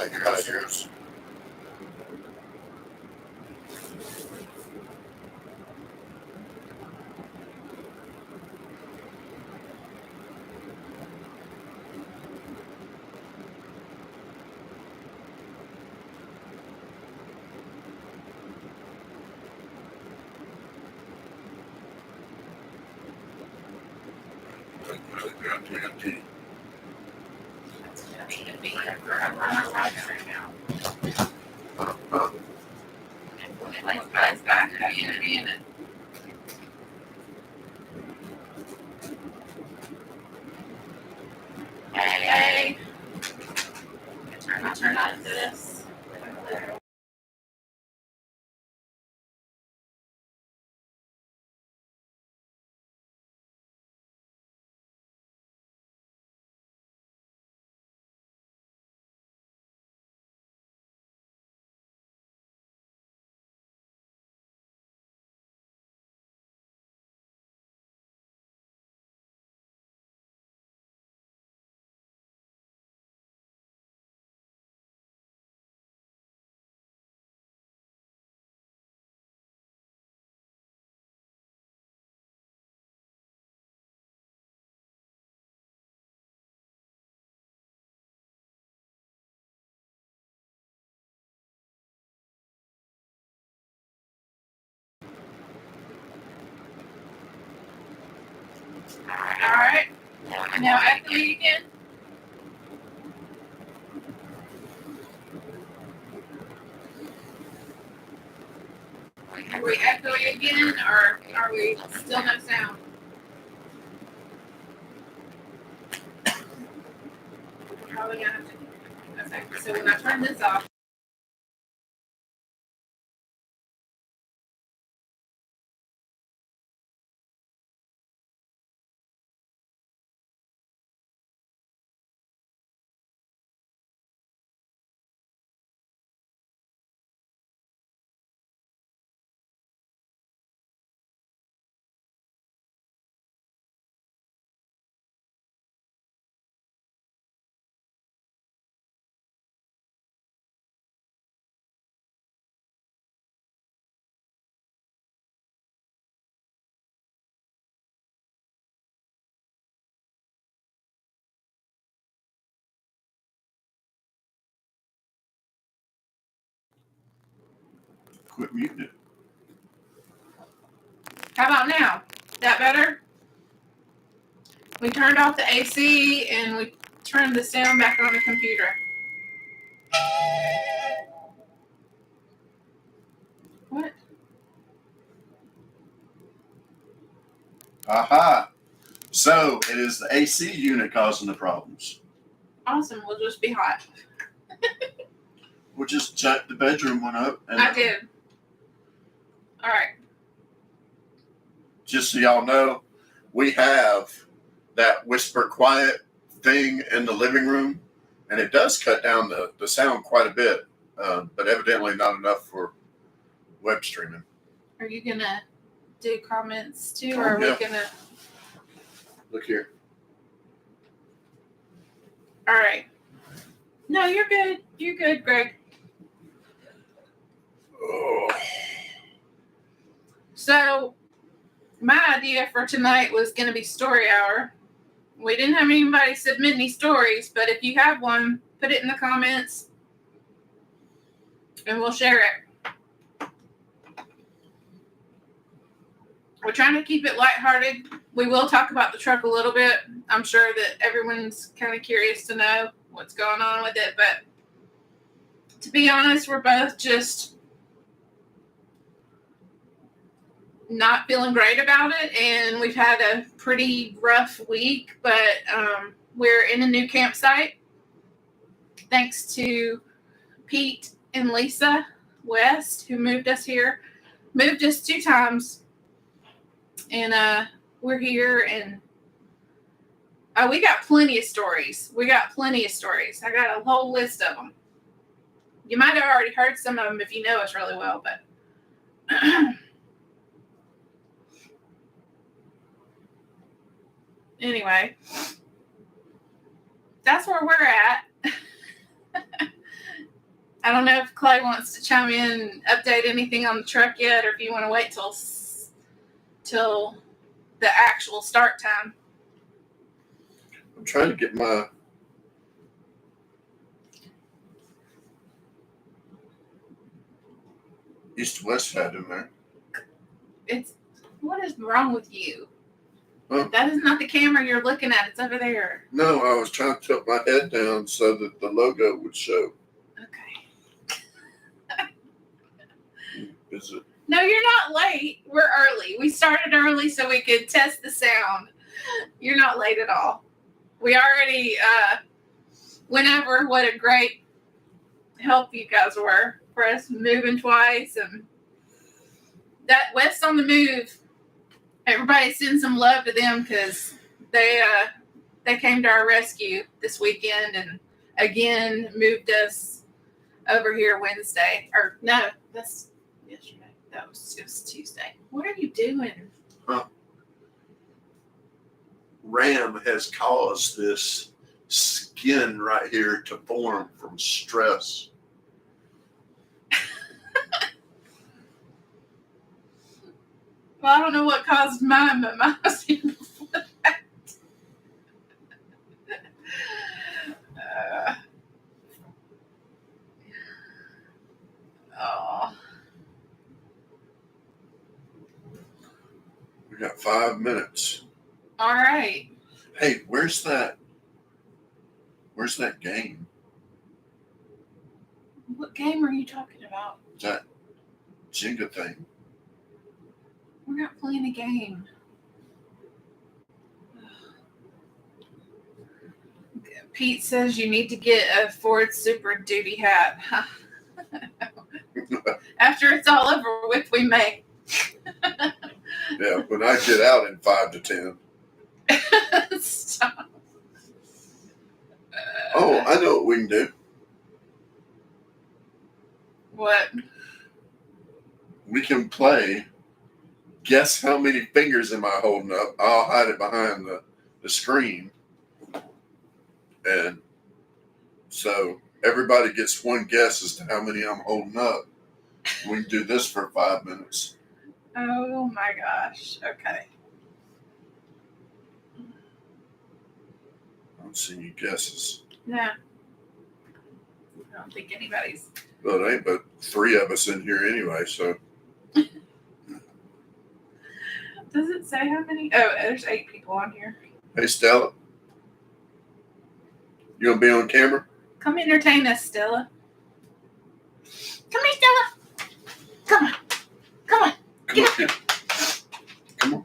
that you guys use. CDT. Hey, turn on this. All right. Now echo me again. Are we echoing again, or are we still no sound? Probably gonna have to. Okay, so when I turn this off. Quit muting it. How about now? That better? We turned off the AC and we turned the sound back on the computer. What? Aha! So it is the AC unit causing the problems. Awesome. We'll just be hot. We'll just jack the bedroom one up. And I did. All right. just so y'all know, we have that whisper quiet thing in the living room, and it does cut down the sound quite a bit, but evidently not enough for web streaming. Are you going to do comments too, or are we going to? Look here. All right. No, you're good. You're good, Greg. Oh. So, my idea for tonight was going to be story hour. We didn't have anybody submit any stories, but if you have one, put it in the comments and we'll share it. We're trying to keep it lighthearted. We will talk about the truck a little bit. I'm sure that everyone's kind of curious to know what's going on with it, but to be honest, we're both just not feeling great about it, and we've had a pretty rough week, but we're in a new campsite thanks to Pete and Lisa West, who moved us here. Moved us 2 times, and we're here, and we got plenty of stories. I got a whole list of them. You might have already heard some of them if you know us really well, but anyway, that's where we're at. I don't know if Clay wants to chime in and update anything on the truck yet, or if you want to wait till the actual start time. I'm trying to get my east-west hat in there. What is wrong with you? Huh? That is not the camera you're looking at. It's over there. No, I was trying to tilt my head down so that the logo would show. Okay. Is it? No, you're not late. We're early. We started early so we could test the sound. You're not late at all. We already went over what a great help you guys were for us moving twice, and that West on the Move. Everybody send some love to them because they came to our rescue this weekend and again moved us over here Wednesday. Or no, that's yesterday. That was just Tuesday. What are you doing? RAM has caused this skin right here to form from stress. Well, I don't know what caused mine, but mine was here before that. Oh. We got 5 minutes. All right. Hey, where's that game? What game are you talking about? That Jenga thing. We're not playing a game. Pete says you need to get a Ford Super Duty hat. After it's all over with, we may. Yeah, when I get out in 5 to 10. Stop. Oh, I know what we can do. What? We can play guess how many fingers am I holding up. I'll hide it behind the screen. And so everybody gets one guess as to how many I'm holding up. We can do this for 5 minutes. Oh my gosh. Okay. I don't see any guesses. No. I don't think anybody's. Well, it ain't but 3 of us in here anyway, so. Does it say how many? Oh, there's 8 people on here. Hey, Stella. You gonna be on camera? Come entertain us, Stella. Come here, Stella. Come on. Come on. Come on, kid. Come on.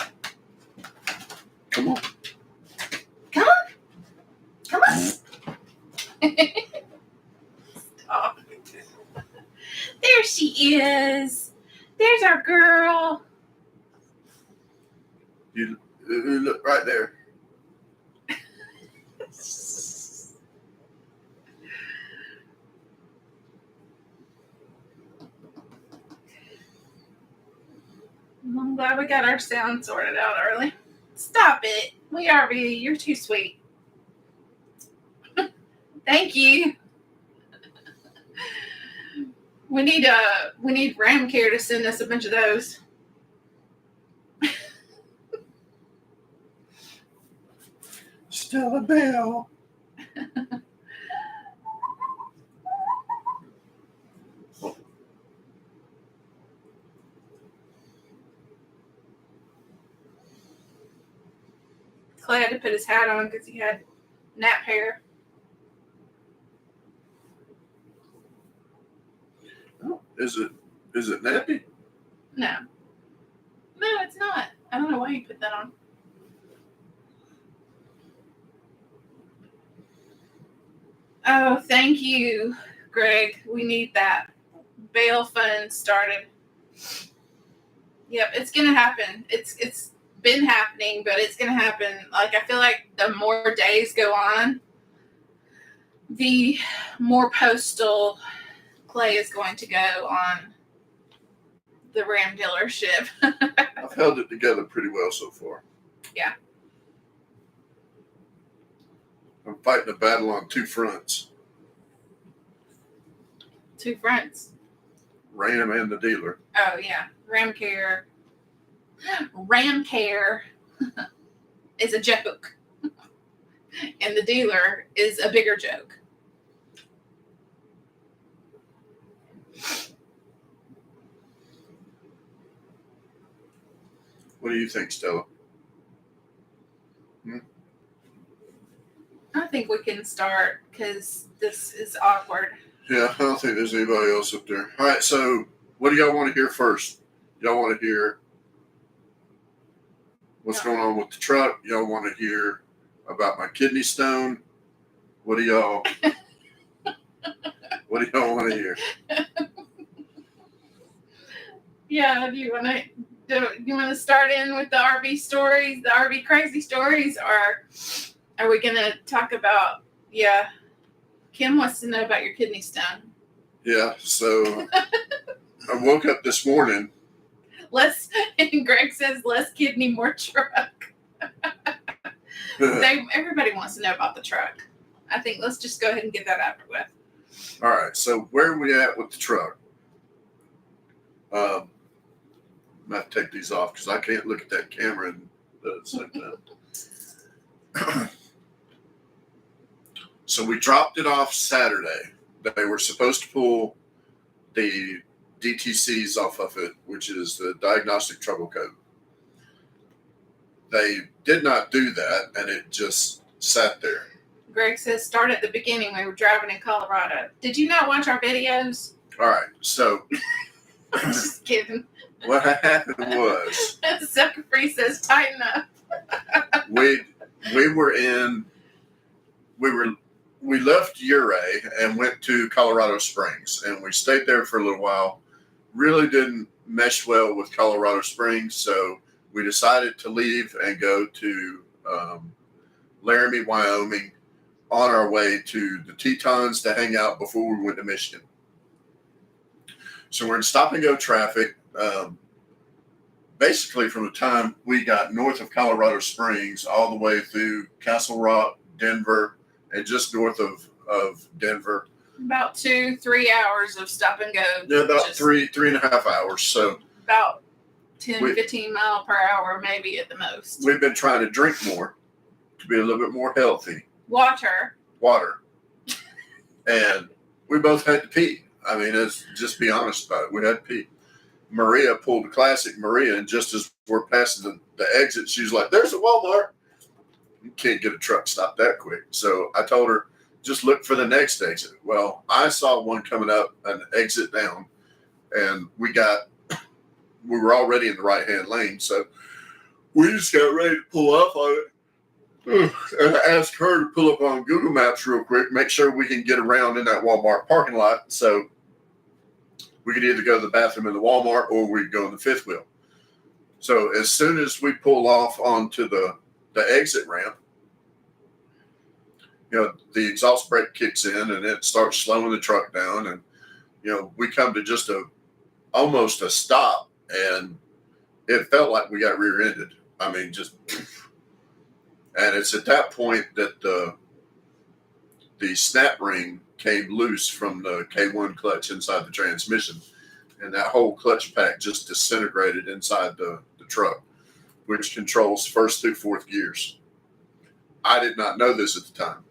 Come on. Come on. Come on. Stop. There she is. There's our girl. You look right there. I'm glad we got our sound sorted out early. Stop it. We are really, you're too sweet. Thank you. We need Ram Care to send us a bunch of those. Stella Bell. Clay had to put his hat on because he had nap hair. Oh, is it nappy? No. No, it's not. I don't know why you put that on. Oh, thank you, Greg. We need that. Bail fund started. Yep, it's gonna happen. It's been happening, but it's gonna happen. Like, I feel like the more days go on, the more postal Clay is going to go on the Ram dealership. I've held it together pretty well so far. Yeah. I'm fighting a battle on 2 fronts. Two fronts. Ram and the dealer. Oh, yeah. Ram Care is a joke. And the dealer is a bigger joke. What do you think, Stella? I think we can start because this is awkward. Yeah, I don't think there's anybody else up there. All right, so what do y'all want to hear first? Y'all want to hear what's going on with the truck? Y'all want to hear about my kidney stone? What do y'all want to hear? Yeah, do you want to start in with the RV stories, the RV crazy stories, or are we going to talk about, Kim wants to know about your kidney stone. Yeah, so I woke up this morning. And Greg says, less kidney, more truck. Everybody wants to know about the truck. I think let's just go ahead and get that out with. All right, so where are we at with the truck? I'm going to have to take these off because I can't look at that camera and at the same time. So we dropped it off Saturday. They were supposed to pull the DTCs off of it, which is the diagnostic trouble code. They did not do that, and it just sat there. Greg says, start at the beginning. We were driving in Colorado. Did you not watch our videos? All right, so Just kidding. what happened was Sucker Free says, tighten up. we left Ouray and went to Colorado Springs, and we stayed there for a little while. Really didn't mesh well with Colorado Springs, so we decided to leave and go to Laramie, Wyoming, on our way to the Tetons to hang out before we went to Michigan. So we're in stop-and-go traffic. Basically, from the time we got north of Colorado Springs all the way through Castle Rock, Denver, and just north of Denver. About 2-3 hours of stop and go. Yeah, about three and a half hours. So about 15 mile per hour, maybe at the most. We've been trying to drink more to be a little bit more healthy. Water. And we both had to pee. I mean, let's just be honest about it. We had to pee. Maria pulled a classic Maria, and just as we're passing the exit, she's like, there's a Walmart. You can't get a truck stopped that quick. So I told her, just look for the next exit. Well, I saw one coming up, an exit down, and we were already in the right-hand lane. So we just got ready to pull up on it. And I asked her to pull up on Google Maps real quick, make sure we can get around in that Walmart parking lot. So we could either go to the bathroom in the Walmart or we'd go in the fifth wheel. So as soon as we pull off onto the exit ramp, the exhaust brake kicks in and it starts slowing the truck down. And, we come to just almost a stop, and it felt like we got rear-ended. I mean, just, and it's at that point that the snap ring came loose from the K1 clutch inside the transmission, and that whole clutch pack just disintegrated inside the truck, which controls first through fourth gears. I did not know this at the time.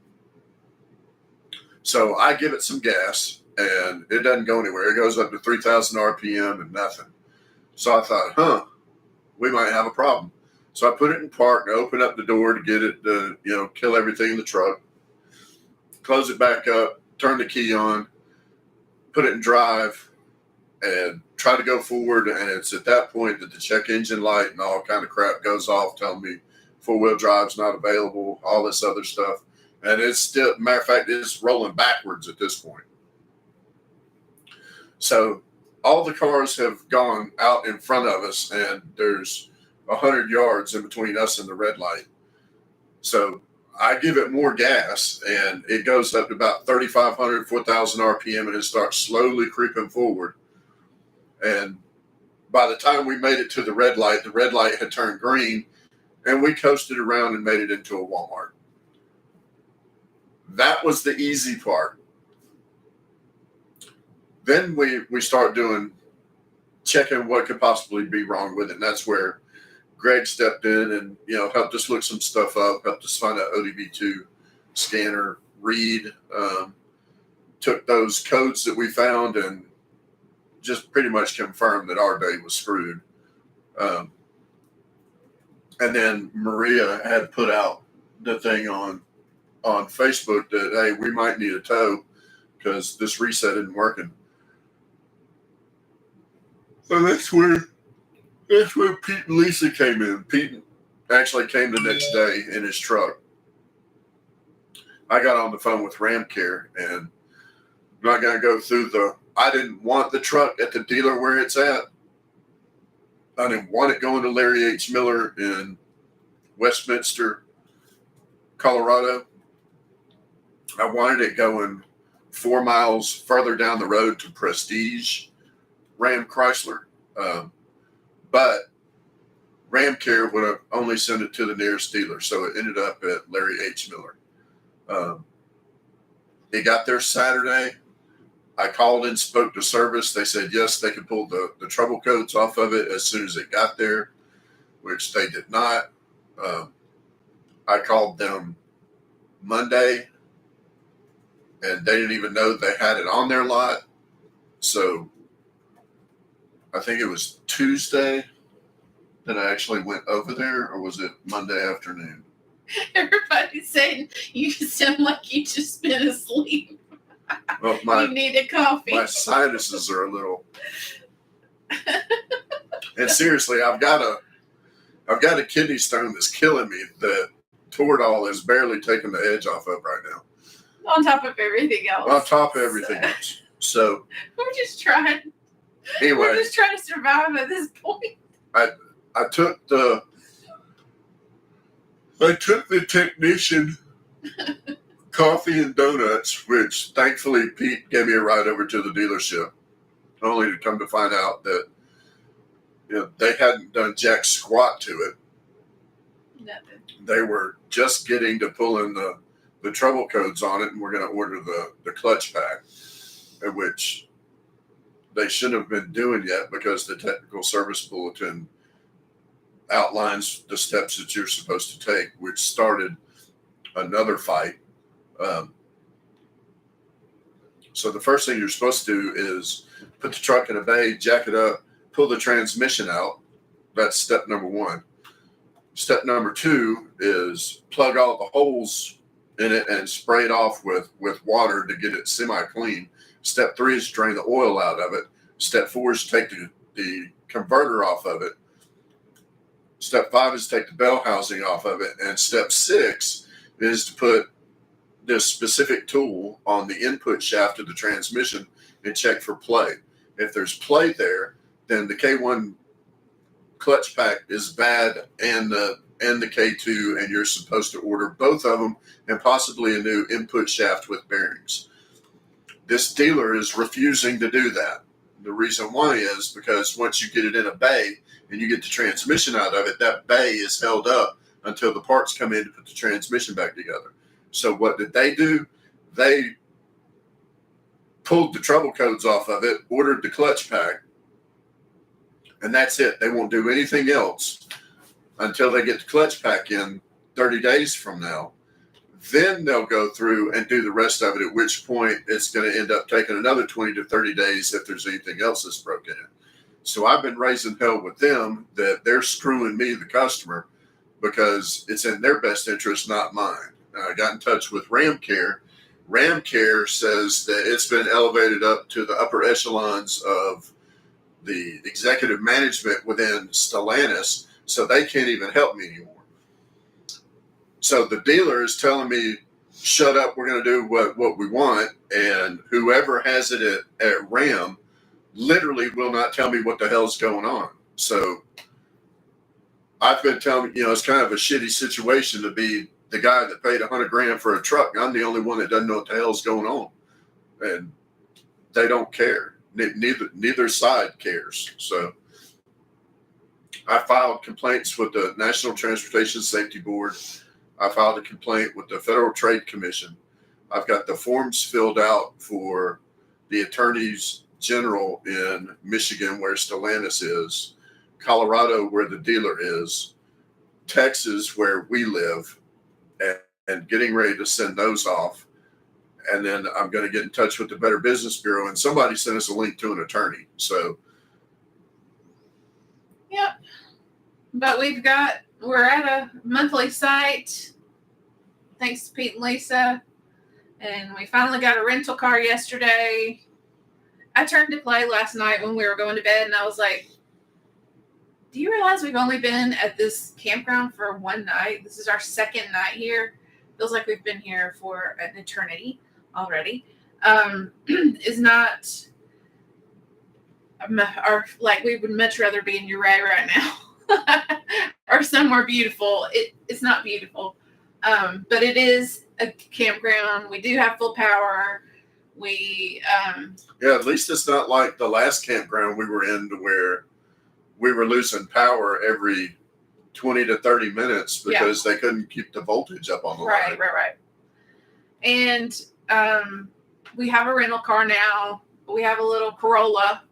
So I give it some gas, and it doesn't go anywhere. It goes up to 3,000 RPM and nothing. So I thought, we might have a problem. So I put it in park and open up the door to get it to, kill everything in the truck. Close it back up, turn the key on, put it in drive, and try to go forward. And it's at that point that the check engine light and all kind of crap goes off, telling me four-wheel drive's not available, all this other stuff. And it's still, matter of fact, it's rolling backwards at this point. So all the cars have gone out in front of us, and there's 100 yards in between us and the red light. So I give it more gas, and it goes up to about 3,500, 4,000 RPM, and it starts slowly creeping forward. And by the time we made it to the red light had turned green, and we coasted around and made it into a Walmart. That was the easy part. Then we start checking what could possibly be wrong with it. And that's where Greg stepped in and, helped us look some stuff up, helped us find out ODB2 scanner, read, took those codes that we found and just pretty much confirmed that our day was screwed. And then Maria had put out the thing on Facebook that, hey, we might need a tow because this reset isn't working. So that's where Pete and Lisa came in. Pete actually came the next day in his truck. I got on the phone with Ramcare, and I'm not going to go through I didn't want the truck at the dealer where it's at. I didn't want it going to Larry H. Miller in Westminster, Colorado. I wanted it going 4 miles further down the road to Prestige Ram Chrysler. But Ramcare would have only sent it to the nearest dealer, so it ended up at Larry H. Miller. It got there Saturday. I called and spoke to service. They said yes, they could pull the trouble codes off of it as soon as it got there, which they did not. I called them Monday, and they didn't even know they had it on their lot. So I think it was Tuesday that I actually went over there, or was it Monday afternoon? Everybody's saying you sound like you just been asleep. Well, you need a coffee. My sinuses are a little. And seriously, I've got a kidney stone that's killing me that Toradol is barely taking the edge off of right now. On top of everything else. On top of everything else. So we're just trying. Anyway, we're just trying to survive at this point. I took the technician coffee and donuts, which thankfully Pete gave me a ride over to the dealership, only to come to find out that they hadn't done jack squat to it. Nothing. They were just getting to pull in the trouble codes on it, and we're going to order the clutch pack, which they shouldn't have been doing yet because the technical service bulletin outlines the steps that you're supposed to take, which started another fight. So the first thing you're supposed to do is put the truck in a bay, jack it up, pull the transmission out. That's step number one. Step number two is plug all the holes in it and spray it off with water to get it semi-clean. Step three is drain the oil out of it. Step four is take the converter off of it. Step five is take the bell housing off of it. And step six is to put this specific tool on the input shaft of the transmission and check for play. If there's play there, then the K1 clutch pack is bad and the K2, and you're supposed to order both of them and possibly a new input shaft with bearings. This dealer is refusing to do that. The reason why is because once you get it in a bay and you get the transmission out of it, that bay is held up until the parts come in to put the transmission back together. So what did they do? They pulled the trouble codes off of it, ordered the clutch pack, and that's it. They won't do anything else until they get the clutch pack in 30 days from now. Then they'll go through and do the rest of it, at which point it's going to end up taking another 20 to 30 days if there's anything else that's broken in. So I've been raising hell with them that they're screwing me, the customer, because it's in their best interest, not mine. I got in touch with Ramcare. Ramcare says that it's been elevated up to the upper echelons of the executive management within Stellantis, so they can't even help me anymore. So the dealer is telling me, shut up, we're going to do what we want, and whoever has it at Ram literally will not tell me what the hell's going on. So I've been telling it's kind of a shitty situation to be the guy that paid $100,000 for a truck. I'm the only one that doesn't know what the hell's going on, and they don't care. Neither side cares. So I filed complaints with the National Transportation Safety Board. I filed a complaint with the Federal Trade Commission. I've got the forms filled out for the attorneys General in Michigan, where Stellantis is, Colorado, where the dealer is, Texas, where we live, and getting ready to send those off. And then I'm going to get in touch with the Better Business Bureau, and somebody sent us a link to an attorney. So, yep. But we're at a monthly site, thanks to Pete and Lisa. And we finally got a rental car yesterday. I turned to Clay last night when we were going to bed, and I was like, do you realize we've only been at this campground for one night? This is our second night here. Feels like we've been here for an eternity already. Is not like we would much rather be in Uray right now or somewhere beautiful. It's not beautiful, but it is a campground. We do have full power. at least it's not like the last campground we were in, to where we were losing power every 20 to 30 minutes because they couldn't keep the voltage up on the line. Right. And we have a rental car now. We have a little Corolla,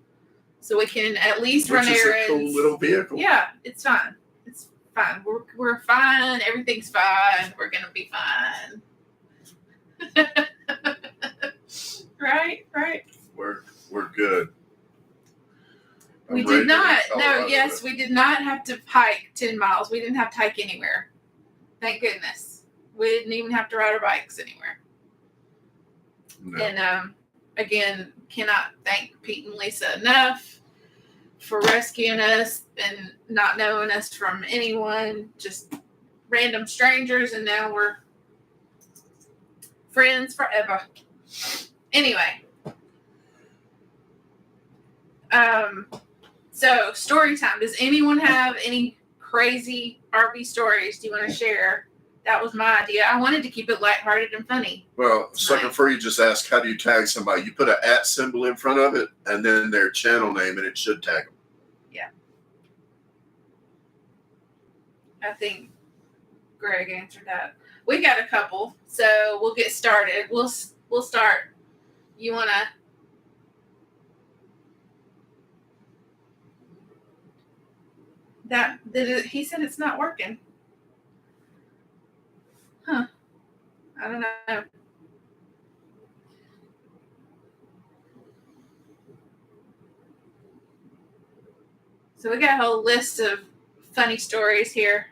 so we can at least run errands. Which is a cool little vehicle. Yeah, it's fine. It's fine. We're fine. Everything's fine. We're gonna be fine. Right. We're good. We did not. No, yes, we did not have to hike 10 miles. We didn't have to hike anywhere. Thank goodness. We didn't even have to ride our bikes anywhere. No. And again, cannot thank Pete and Lisa enough for rescuing us and not knowing us from anyone, just random strangers, and now we're friends forever. Anyway. So story time. Does anyone have any crazy RV stories do you want to share? That was my idea. I wanted to keep it lighthearted and funny. Well, Sucker Free just asked, how do you tag somebody? You put an @ symbol in front of it and then their channel name, and it should tag them. Yeah. I think Greg answered that. We got a couple, so we'll get started. We'll start. You want to... he said it's not working. Huh. I don't know. So we got a whole list of funny stories here.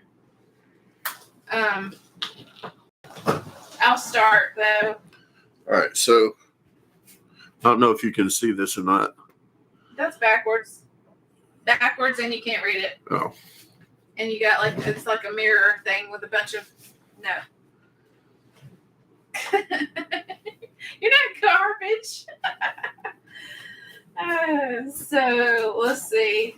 I'll start though. All right, so I don't know if you can see this or not. That's backwards. Backwards, and you can't read it. Oh. And you got it's like a mirror thing with a bunch of no. You're not garbage. So let's see.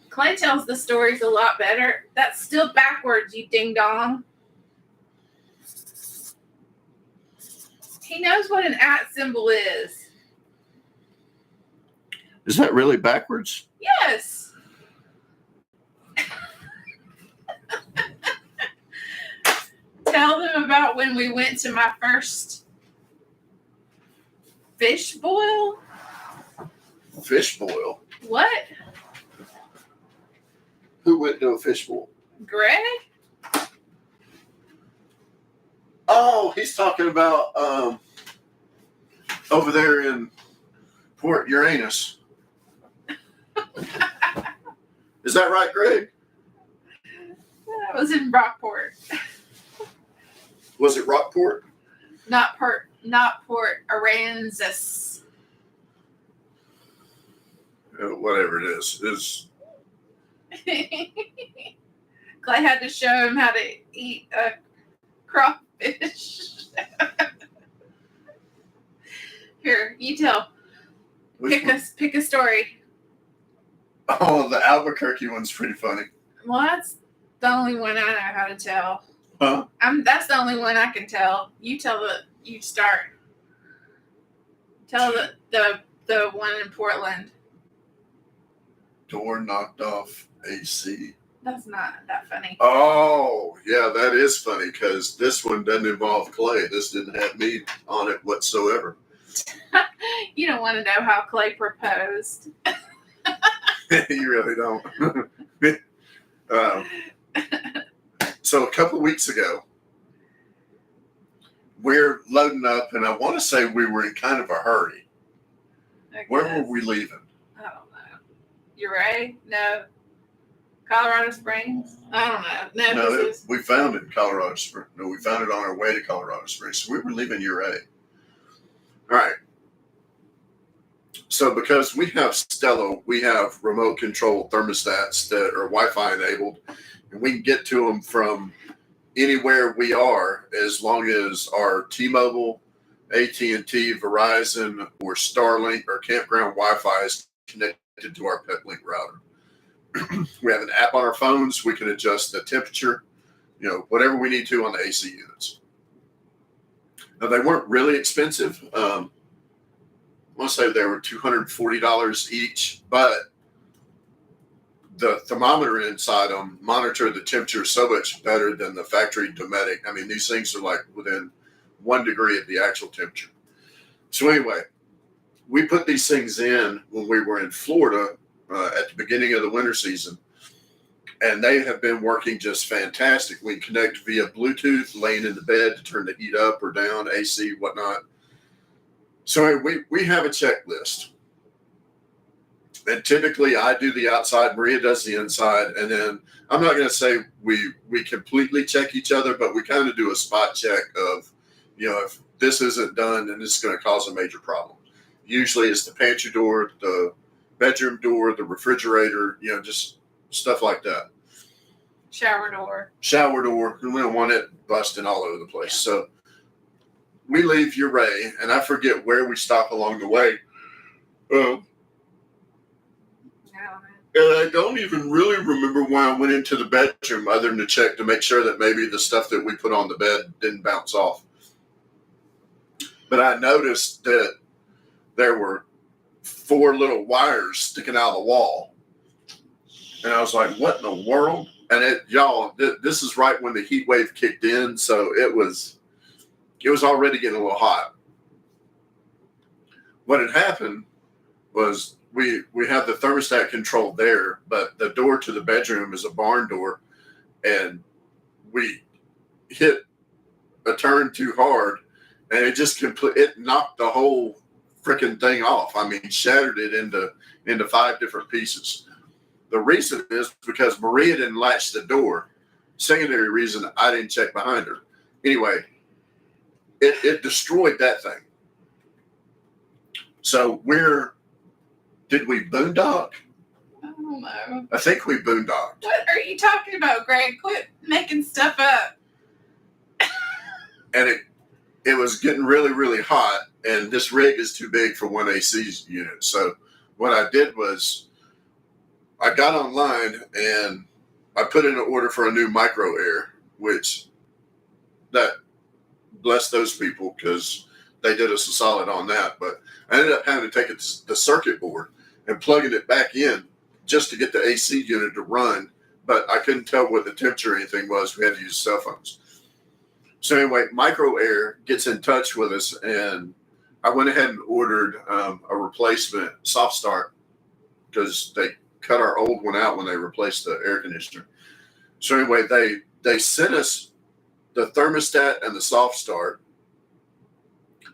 Clay tells the stories a lot better. That's still backwards, you ding dong. He knows what an @ symbol is. Is that really backwards? Yes. Tell them about when we went to my first fish boil. Fish boil? What? Who went to a fish boil? Greg? Oh, he's talking about over there in Port Uranus. Is that right, Greg? That was in Rockport. Was it Rockport? Not Port Aransas. Whatever it is. Clay had to show him how to eat a crawfish. Here, you tell. Pick a story. Oh, the Albuquerque one's pretty funny. Well, that's the only one I know how to tell. Huh? That's the only one I can tell. You start. Tell the one in Portland. Door knocked off AC. That's not that funny. Oh, yeah, that is funny because this one doesn't involve clay. This didn't have meat on it whatsoever. You don't want to know how Clay proposed. You really don't. So a couple of weeks ago, we're loading up, and I want to say we were in kind of a hurry. Where were we leaving? I don't know. Uray? No. Colorado Springs? I don't know. No, we found it in Colorado Springs. No, we found it on our way to Colorado Springs. So we were leaving Uray. All right. So because we have Stella, we have remote control thermostats that are Wi-Fi enabled, and we can get to them from anywhere we are as long as our T-Mobile, AT&T, Verizon, or Starlink or campground Wi-Fi is connected to our PetLink router. We have an app on our phones. We can adjust the temperature, whatever we need to on the AC units. Now, they weren't really expensive. I want to say they were $240 each, but the thermometer inside them monitor the temperature so much better than the factory Dometic. I mean, these things are like within 1 degree of the actual temperature. So anyway, we put these things in when we were in Florida at the beginning of the winter season, and they have been working just fantastic. We connect via Bluetooth, laying in the bed to turn the heat up or down, AC, whatnot. So we have a checklist. And typically I do the outside, Maria does the inside, and then I'm not going to say we completely check each other, but we kind of do a spot check of, if this isn't done, then this is going to cause a major problem. Usually it's the pantry door, the bedroom door, the refrigerator, just stuff like that. Shower door. We don't want it busting all over the place. Yeah. So we leave Uray, and I forget where we stop along the way. And I don't even really remember why I went into the bedroom other than to check to make sure that maybe the stuff that we put on the bed didn't bounce off. But I noticed that there were 4 little wires sticking out of the wall. And I was like, what in the world? And this is right when the heat wave kicked in. So it was already getting a little hot. What had happened was we have the thermostat control there, but the door to the bedroom is a barn door, and we hit a turn too hard, and it knocked the whole freaking thing off. I mean, shattered it into 5 different pieces. The reason is because Maria didn't latch the door. Secondary reason, I didn't check behind her. Anyway, it destroyed that thing. So did we boondock? I don't know. I think we boondocked. What are you talking about, Greg? Quit making stuff up. And it was getting really, really hot, and this rig is too big for one AC unit. So what I did was I got online and I put in an order for a new micro air, which that bless those people because they did us a solid on that. But I ended up having to take the circuit board and plugging it back in just to get the AC unit to run. But I couldn't tell what the temperature or anything was. We had to use cell phones. So anyway, Micro Air gets in touch with us, and I went ahead and ordered a replacement soft start because they cut our old one out when they replaced the air conditioner. So anyway, they sent us the thermostat and the soft start.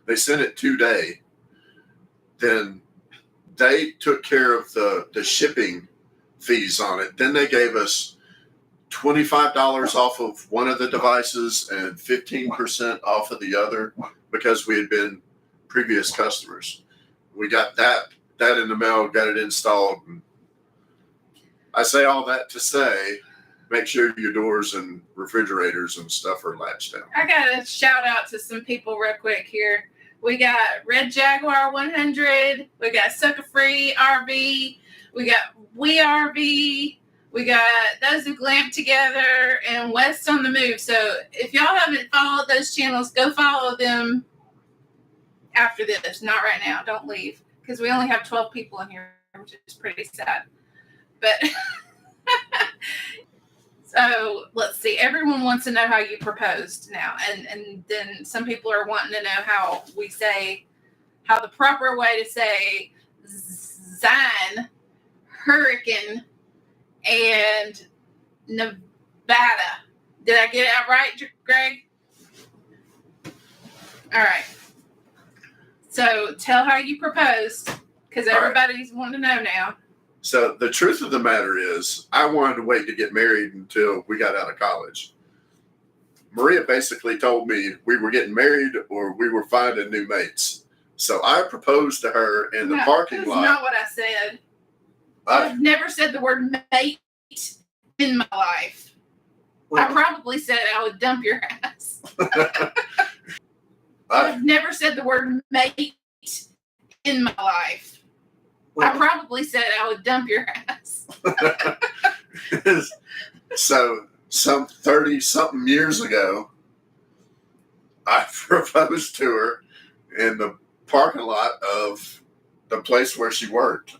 They sent it today. Then they took care of the shipping fees on it. Then they gave us $25 off of one of the devices and 15% off of the other because we had been previous customers. We got that in the mail, got it installed. And I say all that to say, make sure your doors and refrigerators and stuff are latched down. I got to shout out to some people real quick here. We got Red Jaguar 100. We got Sucker Free RV. We got We RV. We got Those Who Glamp Together and West on the Move. So if y'all haven't followed those channels, go follow them after this. Not right now. Don't leave. Because we only have 12 people in here, which is pretty sad. But So let's see. Everyone wants to know how you proposed now, and then some people are wanting to know how the proper way to say Zine, Hurricane, and Nevada. Did I get it out right, Greg? All right. So tell how you proposed, because everybody's wanting to know now. So the truth of the matter is, I wanted to wait to get married until we got out of college. Maria basically told me we were getting married or we were finding new mates. So I proposed to her in the parking lot. That's not what I said. I've never said the word mate in my life. Well, I probably said I would dump your ass. I've never said the word mate in my life. Well, I probably said I would dump your ass. So, some 30-something years ago, I proposed to her in the parking lot of the place where she worked.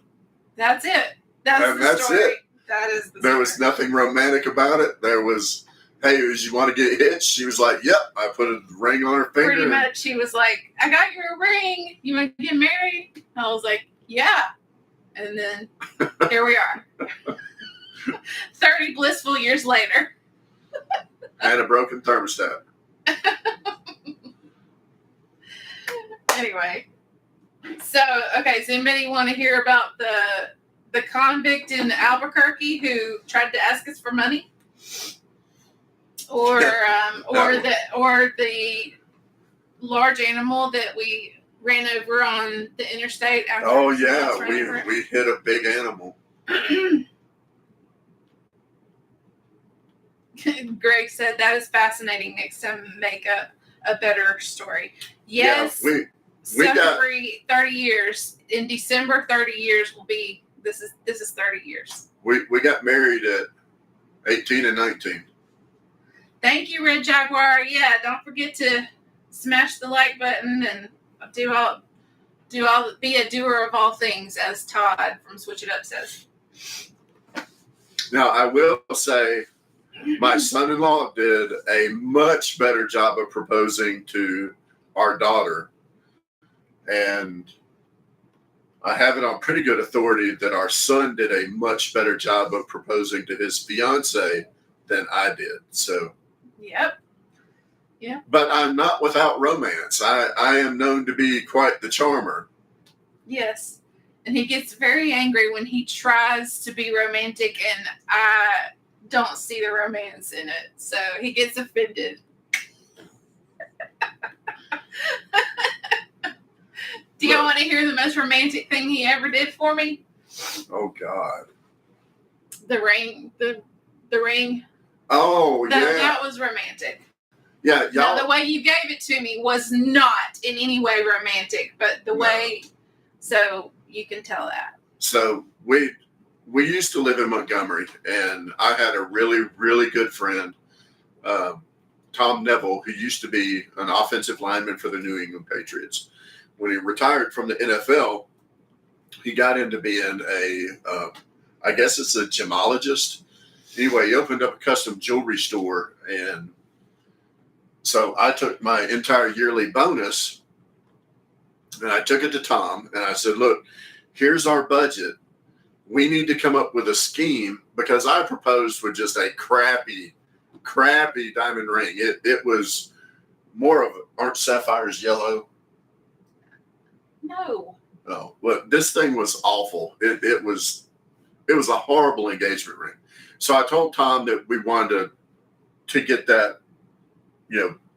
That's it. That's story. It. That is the There story. was nothing romantic about it. There was, hey, you want to get hitched? She was like, yep. I put a ring on her finger. Pretty much. She was like, I got you a ring. You want to get married? I was like, yeah. And then here we are. 30 blissful years later. And a broken thermostat. Anyway. So, okay. Does anybody want to hear about the convict in Albuquerque who tried to ask us for money? Or the large animal that we ran over on the interstate. Oh yeah, we hit a big animal. Greg said that is fascinating. Next time, make a better story. Yes, yeah, we got 30 years. In December, 30 years will be. This is 30 years. We got married at 18 and 19. Thank you, Red Jaguar. Yeah, don't forget to smash the like button and be a doer of all things, as Todd from Switch It Up says. Now, I will say my son-in-law did a much better job of proposing to our daughter. And I have it on pretty good authority that our son did a much better job of proposing to his fiance than I did. So, yep. Yeah. But I'm not without romance. I am known to be quite the charmer. Yes. And he gets very angry when he tries to be romantic and I don't see the romance in it. So he gets offended. Do you want to hear the most romantic thing he ever did for me? Oh, God. The ring. The ring. Oh, yeah. That was romantic. Yeah, y'all. Now, the way you gave it to me was not in any way romantic, but the way, so you can tell that. So we used to live in Montgomery, and I had a really, really good friend, Tom Neville, who used to be an offensive lineman for the New England Patriots. When he retired from the NFL, he got into being I guess it's a gemologist. Anyway, he opened up a custom jewelry store, and so I took my entire yearly bonus and I took it to Tom and I said, look, here's our budget. We need to come up with a scheme because I proposed with just a crappy diamond ring. It was more of, aren't sapphires yellow? No. Oh, well, this thing was awful. It was a horrible engagement ring. So I told Tom that we wanted to get that,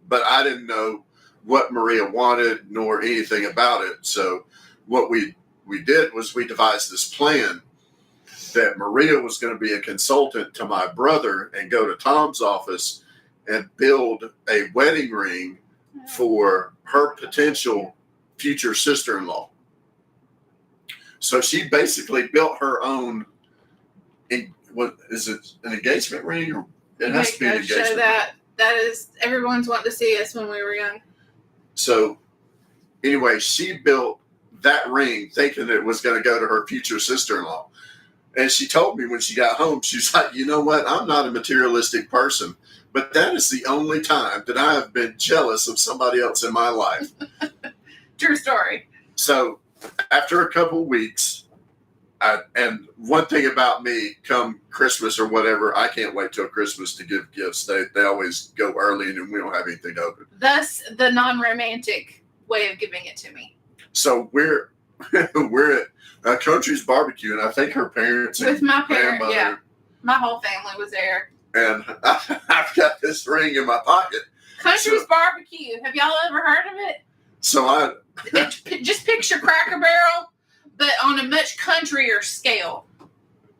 but I didn't know what Maria wanted nor anything about it. So what we did was we devised this plan that Maria was going to be a consultant to my brother and go to Tom's office and build a wedding ring for her potential future sister-in-law. So she basically built her own, what is it, an engagement ring? Or it has to be an engagement show ring. That is, everyone's wanting to see us when we were young. So anyway, she built that ring thinking it was going to go to her future sister-in-law. And she told me when she got home, she's like, you know what? I'm not a materialistic person, but that is the only time that I have been jealous of somebody else in my life. True story. So after a couple weeks, and one thing about me, come Christmas or whatever, I can't wait till Christmas to give gifts. They always go early and we don't have anything to open. Thus, the non-romantic way of giving it to me. So we're at Country's Barbecue, and I think her parents with my parents, grandmother, yeah, my whole family was there. And I've got this ring in my pocket. Country's Barbecue. Have y'all ever heard of it? So just picture Cracker Barrel, but on a much countryer scale.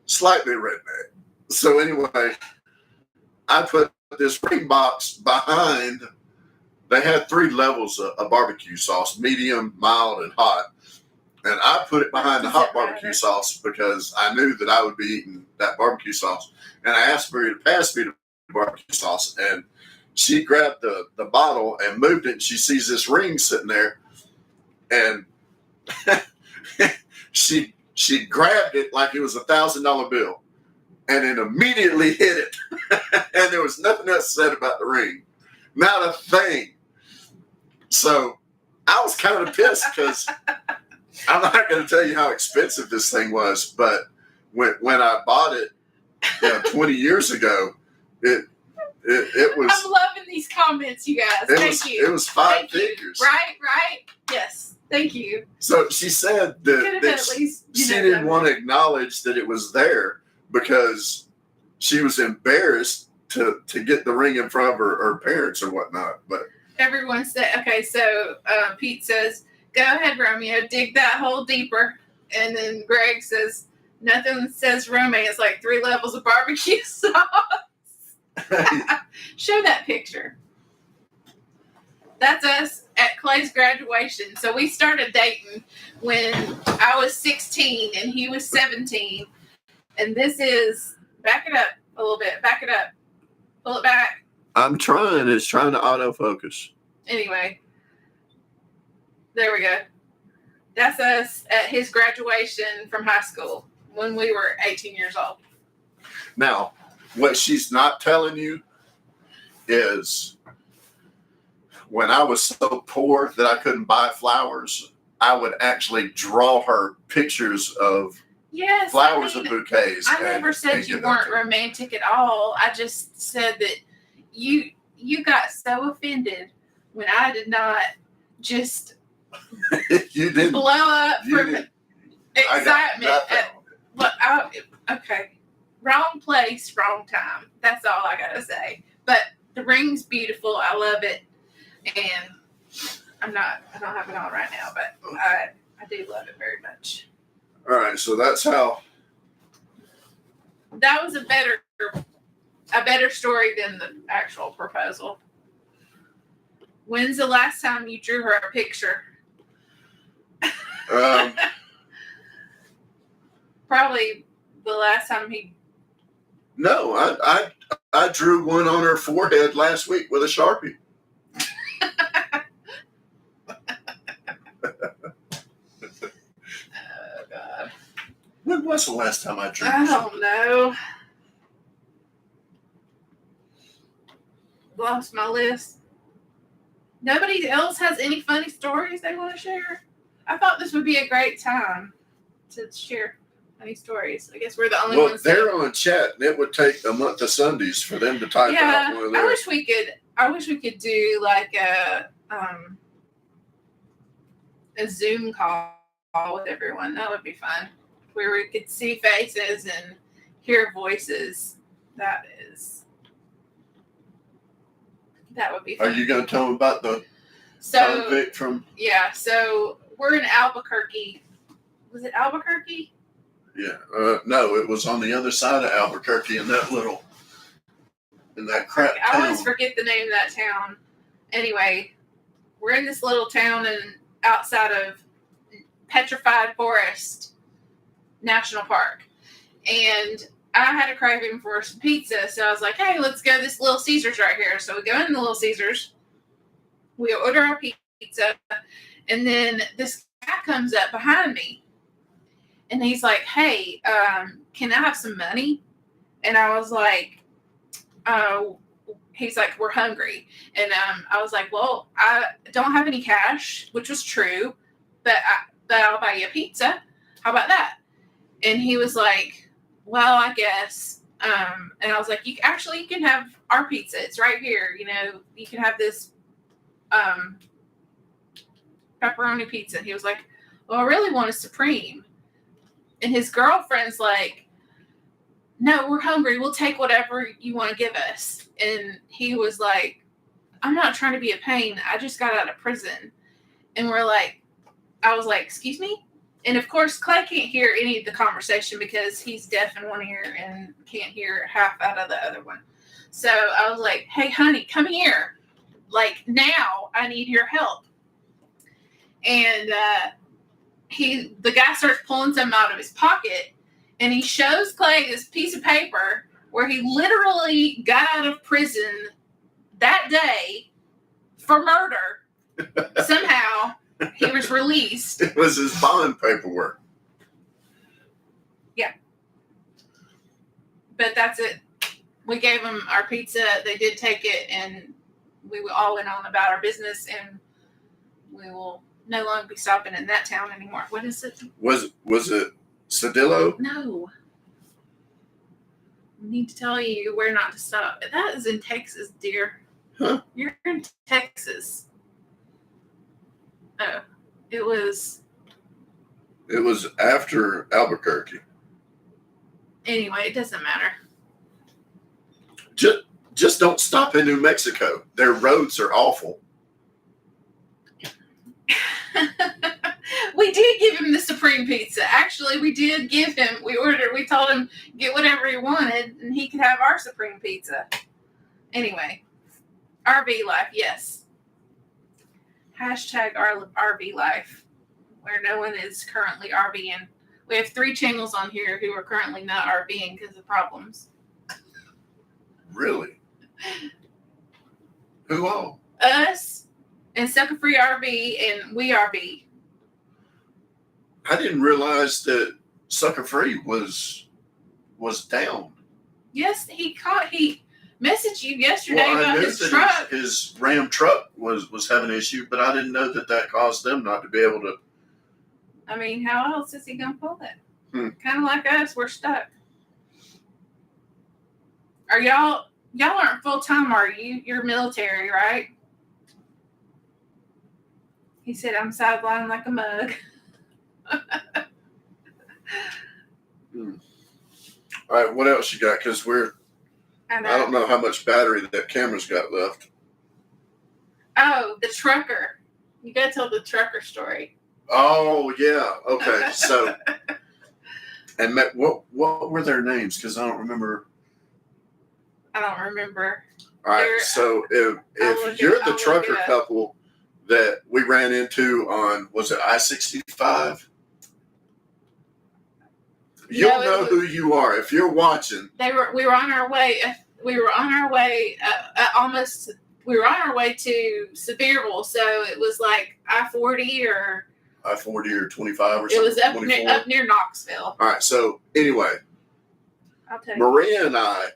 Slightly redneck. So anyway, I put this ring box behind. They had 3 levels of barbecue sauce: medium, mild, and hot. And I put it behind the hot barbecue sauce because I knew that I would be eating that barbecue sauce. And I asked her to pass me the barbecue sauce. And she grabbed the bottle and moved it. And she sees this ring sitting there. And she grabbed it like it was $1,000 bill. And it immediately hit it. And there was nothing else said about the ring. Not a thing. So I was kind of pissed because I'm not going to tell you how expensive this thing was, but when I bought it 20 years ago, it was. I'm loving these comments, you guys. Thank you. It was 5 figures. Right. Yes. Thank you. So she said that she didn't want to acknowledge that it was there because she was embarrassed to get the ring in front of her parents or whatnot. But everyone said, okay, so Pete says, go ahead, Romeo, dig that hole deeper. And then Greg says, nothing says romance like 3 levels of barbecue sauce. Show that picture. That's us at Clay's graduation. So we started dating when I was 16 and he was 17. And this is, back it up a little bit. Back it up. Pull it back. I'm trying. It's trying to autofocus. Anyway. There we go. That's us at his graduation from high school when we were 18 years old. Now, what she's not telling you is when I was so poor that I couldn't buy flowers, I would actually draw her pictures of flowers and bouquets. I never said you weren't romantic at all. I just said that you got so offended when I did not just you didn't blow up from excitement. Okay. Wrong place, wrong time. That's all I gotta say. But the ring's beautiful. I love it. And I don't have it on right now, but I do love it very much. All right, so that's how. That was a better story than the actual proposal. When's the last time you drew her a picture? Probably the last time he. No, I drew one on her forehead last week with a Sharpie. Oh God! When was the last time I drew? I don't know. Lost my list. Nobody else has any funny stories they want to share? I thought this would be a great time to share funny stories. I guess we're the only ones. They're on chat, and it would take a month of Sundays for them to type out one of theirs. I wish we could do like a Zoom call with everyone. That would be fun, where we could see faces and hear voices. That would be fun. Are you going to tell them about the convict from? Yeah, so we're in Albuquerque. Was it Albuquerque? Yeah. No, it was on the other side of Albuquerque in that crap town. I always forget the name of that town. Anyway, we're in this little town outside of Petrified Forest National Park. And I had a craving for some pizza, so I was like, hey, let's go to this Little Caesars right here. So we go in the Little Caesars, we order our pizza, and then this guy comes up behind me, And he's like, hey, can I have some money? And I was like, he's like, we're hungry. And I was like, well, I don't have any cash, which was true, but I'll buy you a pizza. How about that? And he was like, well, I guess. And I was like, you can have our pizza. It's right here. You know, you can have this pepperoni pizza. And he was like, well, I really want a Supreme. And his girlfriend's like, no, we're hungry. We'll take whatever you want to give us. And he was like, I'm not trying to be a pain. I just got out of prison. And I was like, excuse me? And of course, Clay can't hear any of the conversation because he's deaf in one ear and can't hear half out of the other one. So I was like, hey, honey, come here. Like, now I need your help. And the guy starts pulling something out of his pocket, and he shows Clay this piece of paper where he literally got out of prison that day for murder. Somehow he was released. It was his bond paperwork. Yeah. But that's it. We gave them our pizza. They did take it, and we all went on about our business, and we will no longer be stopping in that town anymore. What is it? Was it Cedillo? No. I need to tell you where not to stop. That is in Texas, dear. Huh? You're in Texas. Oh, it was after Albuquerque. Anyway, it doesn't matter. Just don't stop in New Mexico. Their roads are awful. We did give him the Supreme pizza. Actually, we did give him. We told him get whatever he wanted, and he could have our Supreme pizza. Anyway, RV life, yes. Hashtag RV life, where no one is currently RVing. We have 3 channels on here who are currently not RVing because of problems. Really? Who all? Us and Sucker Free RV and We RV. I didn't realize that Sucker Free was down. Yes, he messaged you yesterday Well, I about knew his that truck. his Ram truck was having an issue, but I didn't know that caused them not to be able to. I mean, how else is he going to pull it? Kind of like us, we're stuck. Are y'all aren't full time, are you? You're military, right? He said, I'm sidelined like a mug. All right, what else you got? Because I don't know how much battery that camera's got left. Oh, the trucker. You got to tell the trucker story. Oh, yeah. Okay. So, and what were their names? Because I don't remember. I don't remember. All right. So if you're the trucker couple that we ran into on, was it I-65? You'll know who you are if you're watching. We were on our way. We were on our way to Sevierville, so it was like I-40 or 25 or something. It was up near Knoxville. All right. So anyway, I'll tell you. Maria and I.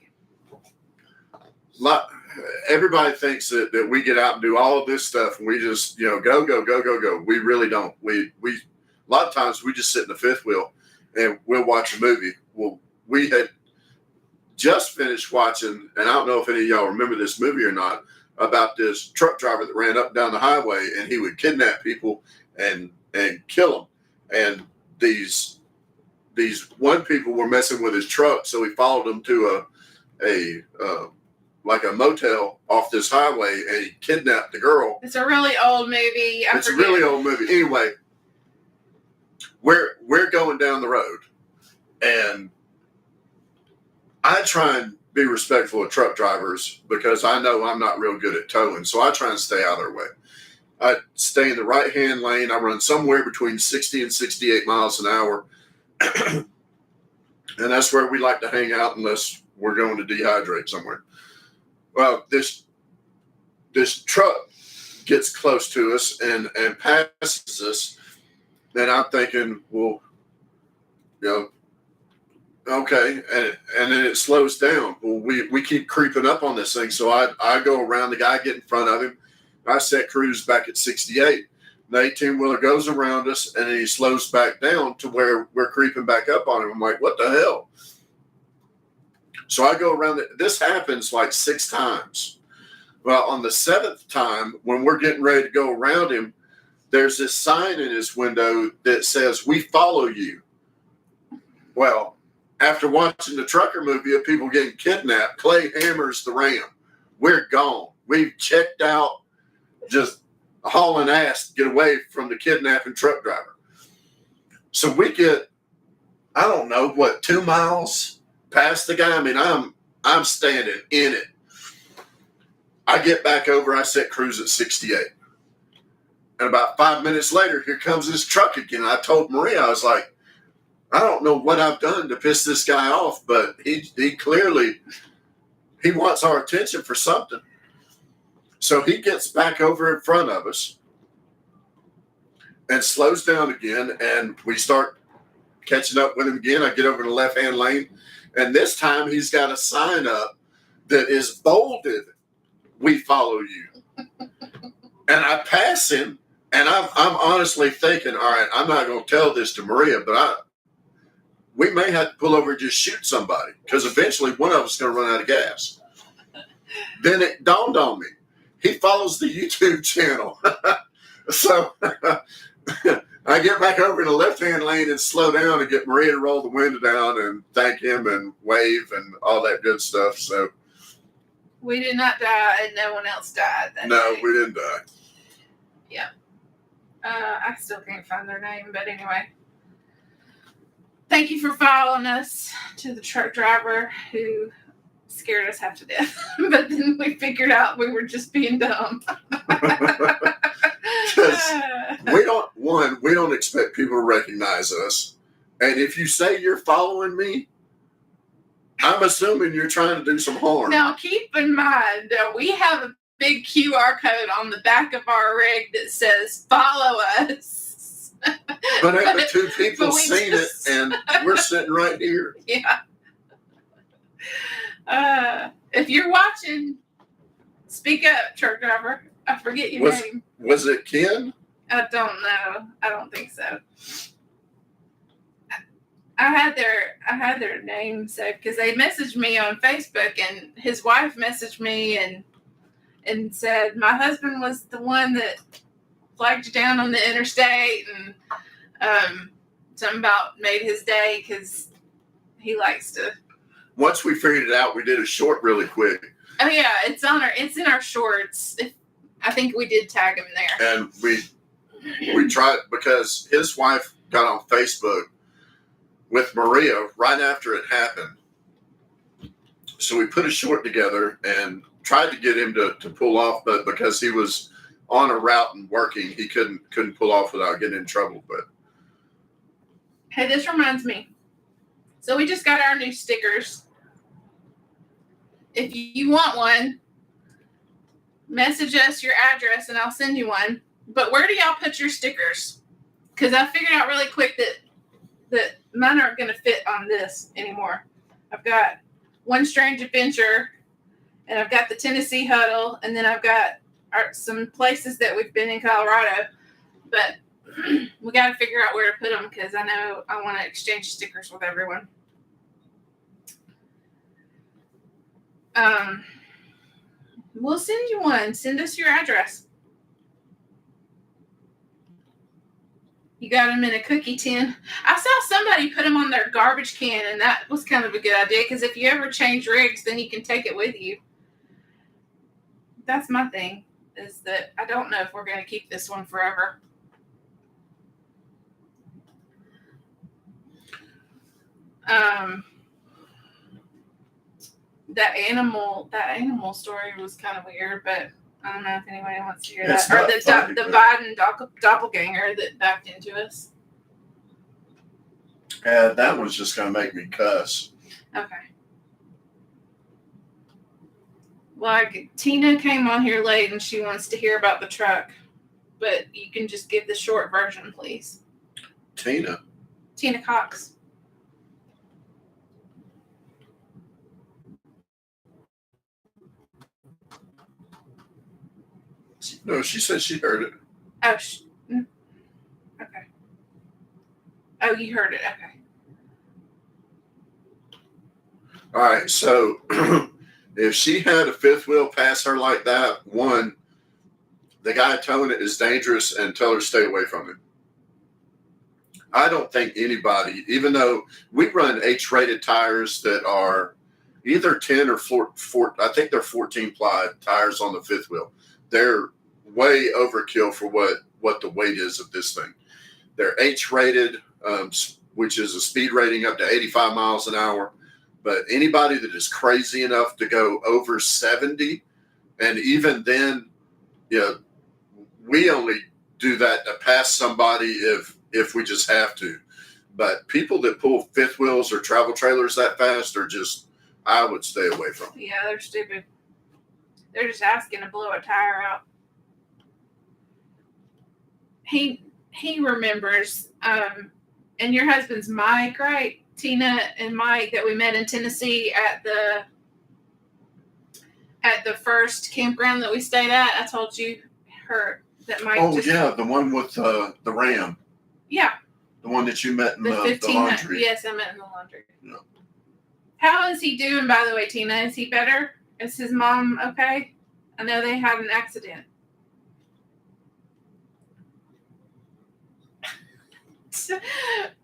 Everybody thinks that we get out and do all of this stuff and we just go. We really don't. We a lot of times we just sit in the fifth wheel and we'll watch a movie. Well, we had just finished watching, and I don't know if any of y'all remember this movie or not, about this truck driver that ran up and down the highway and he would kidnap people and kill them. And these one people were messing with his truck, so he followed them to a motel off this highway and he kidnapped the girl. It's a really old movie. It's a really old movie. Anyway, we're going down the road, and I try and be respectful of truck drivers because I know I'm not real good at towing, so I try and stay out of their way. I stay in the right-hand lane. I run somewhere between 60 and 68 miles an hour, and that's where we like to hang out unless we're going to dehydrate somewhere. Well, this truck gets close to us and passes us, and I'm thinking, well, You know, okay, and then it slows down. Well, we keep creeping up on this thing, so I go around the guy, get in front of him. I set cruise back at 68. The 18-wheeler goes around us, and then he slows back down to where we're creeping back up on him. I'm like, what the hell? So I go around it. This happens like 6 times. Well, on the 7th time, when we're getting ready to go around him, there's this sign in his window that says, "We follow you." Well, after watching the trucker movie of people getting kidnapped, Clay hammers the ram. We're gone. We've checked out, just hauling ass to get away from the kidnapping truck driver. So we get, I don't know, what, 2 miles past the guy? I mean, I'm standing in it. I get back over, I set cruise at 68. And about 5 minutes later, here comes this truck again. I told Maria, I was like, I don't know what I've done to piss this guy off, but he clearly, he wants our attention for something. So he gets back over in front of us and slows down again, and we start catching up with him again. I get over in the left-hand lane, and this time he's got a sign up that is bolded, "We follow you." And I pass him, and I'm honestly thinking, all right, I'm not going to tell this to Maria, but we may have to pull over and just shoot somebody, because eventually one of us is going to run out of gas. Then it dawned on me, he follows the YouTube channel. So I get back over in the left-hand lane and slow down and get Maria to roll the window down and thank him and wave and all that good stuff. So we did not die, and no one else died. No, we didn't die. Yeah. I still can't find their name, but anyway. Thank you for following us, to the truck driver who scared us half to death. But then we figured out we were just being dumb. Because we don't expect people to recognize us. And if you say you're following me, I'm assuming you're trying to do some harm. Now, keep in mind that we have a big QR code on the back of our rig that says, "Follow us." But the 2 people seen it, and we're sitting right here. Yeah. If you're watching, speak up, truck driver. I forget your name. Was it Ken? I don't know. I don't think so. I had their name saved because they messaged me on Facebook, and his wife messaged me and said my husband was the one that flagged you down on the interstate, and something about made his day because he likes to. Once we figured it out, we did a short really quick. Oh yeah, it's in our shorts. I think we did tag him there. And we tried, because his wife got on Facebook with Maria right after it happened. So we put a short together and tried to get him to pull off, but because he was on a route and working, he couldn't pull off without getting in trouble. But hey, this reminds me. So we just got our new stickers. If you want one, message us your address and I'll send you one. But where do y'all put your stickers? Because I figured out really quick that mine aren't going to fit on this anymore. I've got One Strange Adventure, and I've got the Tennessee Huddle, and then I've got some places that we've been in Colorado. But we got to figure out where to put them, because I know I want to exchange stickers with everyone. We'll send you one. Send us your address. You got them in a cookie tin. I saw somebody put them on their garbage can, and that was kind of a good idea, because if you ever change rigs, then you can take it with you. That's my thing, is that I don't know if we're going to keep this one forever. That animal story was kind of weird, but I don't know if anybody wants to hear that. Or the Biden doppelganger that backed into us. that was just going to make me cuss. Okay. Well, Tina came on here late and she wants to hear about the truck, but you can just give the short version, please. Tina Tina Cox. No, she said she heard it. Oh, okay. Oh, you heard it. Okay. All right, so if she had a fifth wheel pass her like that, one, the guy towing it is dangerous and tell her to stay away from him. I don't think anybody, even though we run H-rated tires that are either 10 or 4, I think they're 14 ply tires on the fifth wheel. They're way overkill for what the weight is of this thing. They're H-rated, which is a speed rating up to 85 miles an hour. But anybody that is crazy enough to go over 70, and even then, we only do that to pass somebody if we just have to. But people that pull fifth wheels or travel trailers that fast are just, I would stay away from. Yeah, they're stupid. They're just asking to blow a tire out. He remembers, and your husband's Mike, right? Tina and Mike that we met in Tennessee at the first campground that we stayed at. I told you that Mike. Oh yeah, the one with the Ram. Yeah. The one that you met in the laundry. Yes, I met in the laundry. Yeah. How is he doing, by the way, Tina? Is he better? Is his mom okay? I know they had an accident.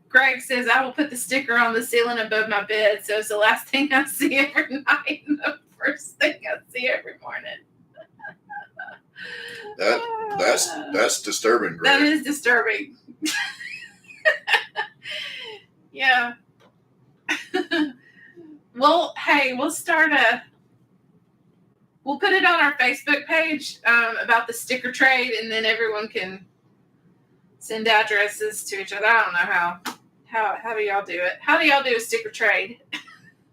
Greg says, I will put the sticker on the ceiling above my bed, so it's the last thing I see every night and the first thing I see every morning. That's disturbing, Greg. That is disturbing. Yeah. Well, hey, we'll put it on our Facebook page about the sticker trade, and then everyone can send addresses to each other. I don't know how do y'all do it? How do y'all do a sticker trade?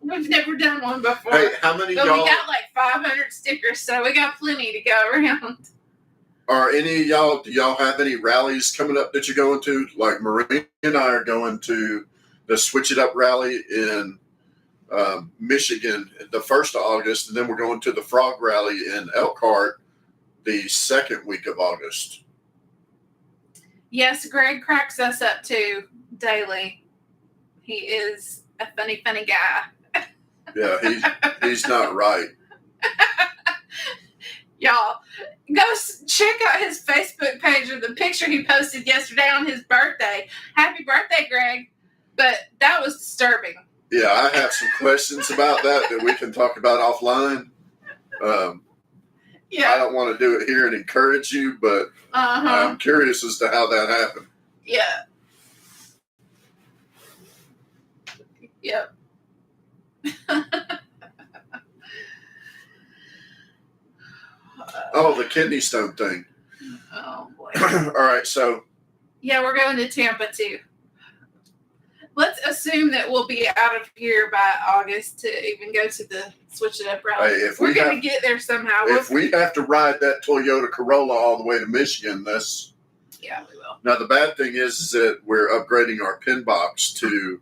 We've never done one before. Hey, how many but y'all? We got like 500 stickers, so we got plenty to go around. Are any of y'all? Do y'all have any rallies coming up that you're going to? Like Marie and I are going to the Switch It Up rally in Michigan the 1st of August, and then we're going to the Frog Rally in Elkhart the second week of August. Yes, Greg cracks us up too daily. He is a funny guy. Yeah, he's not right. Y'all, go check out his Facebook page or the picture he posted yesterday on his birthday. Happy birthday, Greg. But that was disturbing. Yeah, I have some questions about that we can talk about offline. Yeah. I don't want to do it here and encourage you, but I'm curious as to how that happened. Yeah. Yep. Oh, the kidney stone thing. Oh, boy. All right, so. Yeah, we're going to Tampa, too. Let's assume that we'll be out of here by August to even go to the Switch It Up rally. Hey, we're going to get there somehow. If we have to ride that Toyota Corolla all the way to Michigan, that's... Yeah, we will. Now, the bad thing is that we're upgrading our pin box to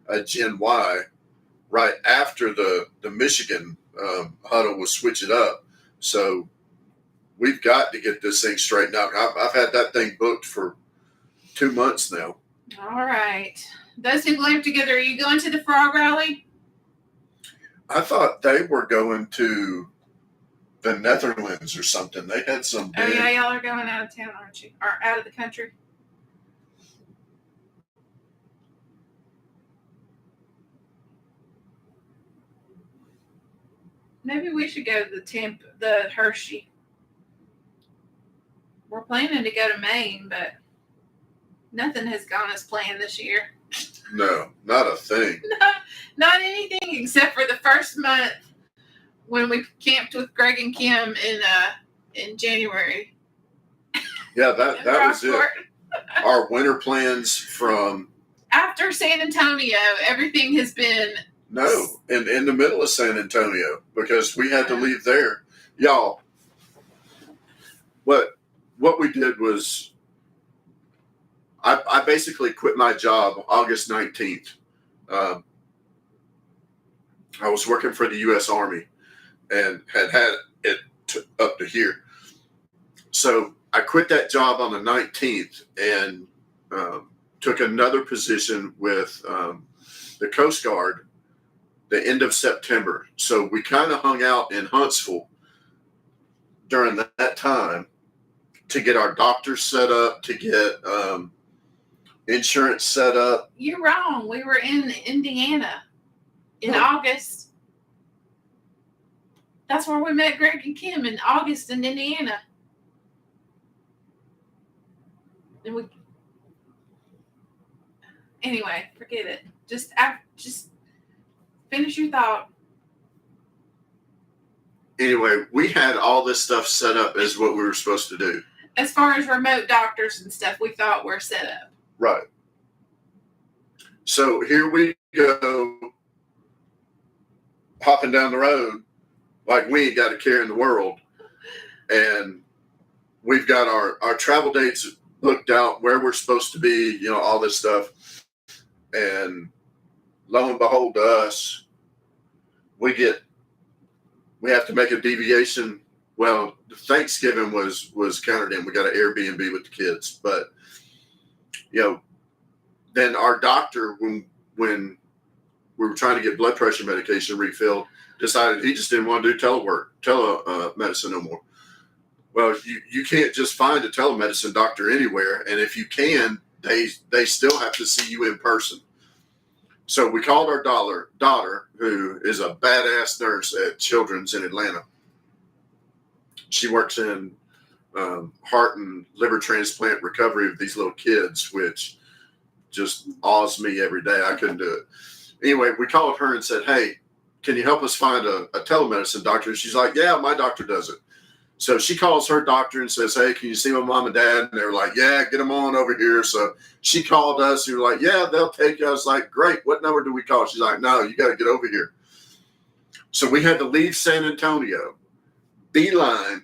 a Gen Y right after the Michigan huddle was Switch It Up. So we've got to get this thing straightened out. I've had that thing booked for 2 months now. All right. Those who live together, are you going to the Frog Rally? I thought they were going to the Netherlands or something. They had some big... Oh, yeah, y'all are going out of town, aren't you? Or out of the country? Maybe we should go to the Hershey. We're planning to go to Maine, but nothing has gone as planned this year. No, not a thing. Not anything except for the first month when we camped with Greg and Kim in January. Yeah, that was it. Our winter plans from after San Antonio, everything has been in the middle of San Antonio because we had to leave there. Y'all, what we did was I basically quit my job August 19th. I was working for the U.S. Army and had it up to here. So I quit that job on the 19th and took another position with the Coast Guard the end of September. So we kind of hung out in Huntsville during that time to get our doctors set up, to get insurance set up. You're wrong. We were in Indiana in August. That's where we met Greg and Kim in August in Indiana. And anyway, forget it. Just finish your thought. Anyway, we had all this stuff set up as what we were supposed to do. As far as remote doctors and stuff, we thought were set up. Right. So here we go, hopping down the road like we ain't got a care in the world. And we've got our travel dates booked out, where we're supposed to be, all this stuff. And lo and behold to us, we have to make a deviation. Well, Thanksgiving was counted in. We got an Airbnb with the kids. But, then our doctor, when we were trying to get blood pressure medication refilled, decided he just didn't want to do telemedicine no more. Well, you can't just find a telemedicine doctor anywhere. And if you can, they still have to see you in person. So we called our daughter, who is a badass nurse at Children's in Atlanta. She works in heart and liver transplant recovery of these little kids, which just awes me every day. I couldn't do it. Anyway, we called her and said, hey, can you help us find a telemedicine doctor? And she's like, yeah, my doctor does it. So she calls her doctor and says, hey, can you see my mom and dad? And they're like, yeah, get them on over here. So she called us. We were like, yeah, they'll take you. I was like, great. What number do we call? She's like, no, you got to get over here. So we had to leave San Antonio, beeline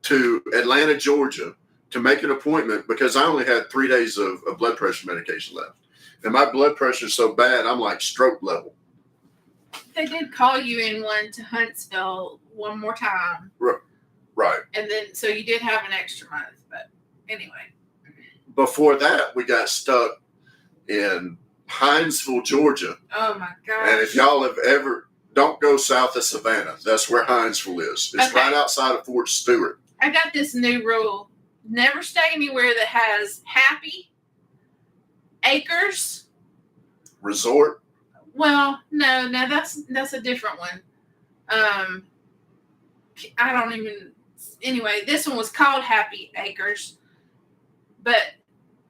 to Atlanta, Georgia, to make an appointment because I only had 3 days of blood pressure medication left. And my blood pressure is so bad, I'm like stroke level. They did call you in one to Huntsville one more time. Right. And then, so you did have an extra month, but anyway. Before that, we got stuck in Hinesville, Georgia. Oh my gosh. And if y'all have don't go south of Savannah. That's where Hinesville is. It's right outside of Fort Stewart. I got this new rule. Never stay anywhere that has Happy, Acres. Resort? Well, no, that's a different one. I don't even. Anyway, this one was called Happy Acres, but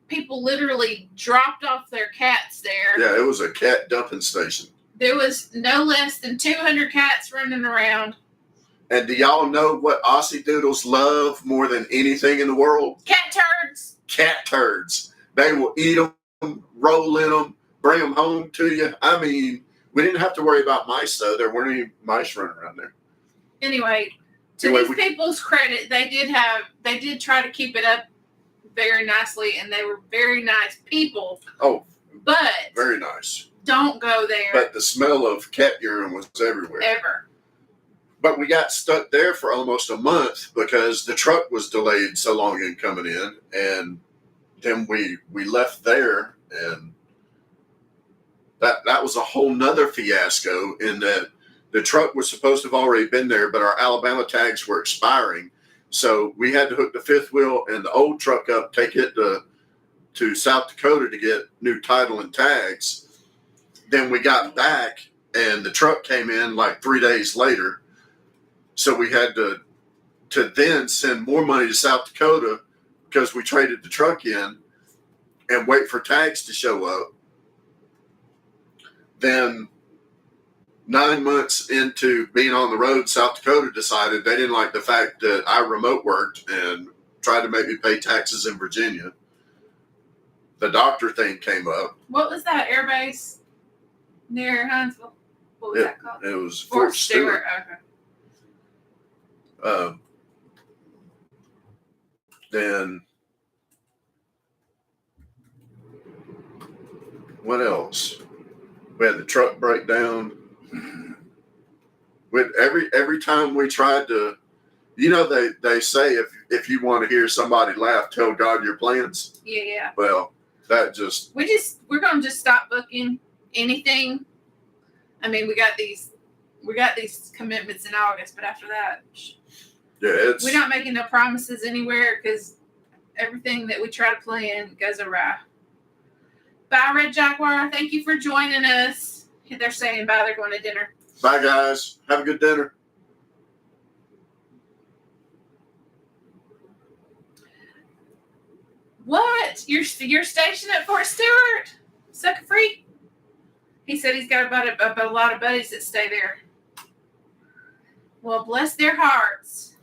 people literally dropped off their cats there. Yeah, it was a cat dumping station. There was no less than 200 cats running around. And do y'all know what Aussie Doodles love more than anything in the world? Cat turds. Cat turds. They will eat them, roll in them, bring them home to you. I mean, we didn't have to worry about mice, though. There weren't any mice running around there. Anyway, these people's credit, they did try to keep it up very nicely, and they were very nice people. Oh, but very nice. Don't go there. But the smell of cat urine was everywhere. Ever. But we got stuck there for almost a month because the truck was delayed so long in coming in, and then we left there, and that was a whole nother fiasco in that the truck was supposed to have already been there, but our Alabama tags were expiring. So we had to hook the fifth wheel and the old truck up, take it to South Dakota to get new title and tags. Then we got back and the truck came in like 3 days later. So we had to then send more money to South Dakota because we traded the truck in and wait for tags to show up. Then 9 months into being on the road, South Dakota decided they didn't like the fact that I remote worked and tried to make me pay taxes in Virginia. The doctor thing came up. What was that air base near Hinesville? What was that called? It was Fort Stewart. Okay. Then what else? We had the truck break down. With every time we tried to You know, they say if you want to hear somebody laugh, tell God your plans. Yeah. Well, that just we're gonna just stop booking anything. I mean, we got these commitments in August, but after that, yeah, we're not making no promises anywhere because everything that we try to plan goes awry. Bye, Red Jaguar. Thank you for joining us. They're saying bye. They're going to dinner. Bye, guys. Have a good dinner. What? You're stationed at Fort Stewart? Sucker free? He said he's got about a lot of buddies that stay there. Well, bless their hearts.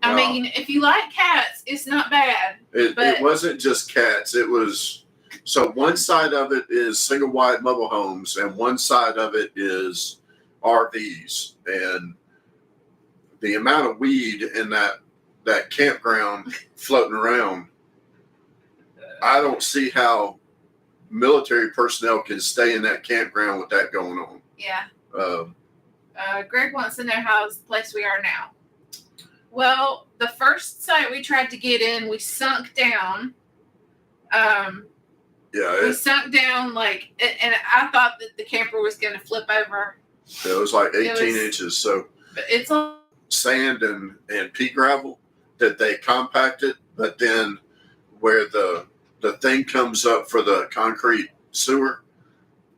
I mean, if you like cats, it's not bad. It wasn't just cats. It was, so one side of it is single wide mobile homes and one side of it is RVs. And the amount of weed in that campground floating around, I don't see how military personnel can stay in that campground with that going on. Yeah. Greg wants to know how's the place we are now. Well, the first site we tried to get in, we sunk down. We sunk down and I thought that the camper was going to flip over. It was like 18 inches. So it's sand and pea gravel that they compacted, but then where the thing comes up for the concrete sewer,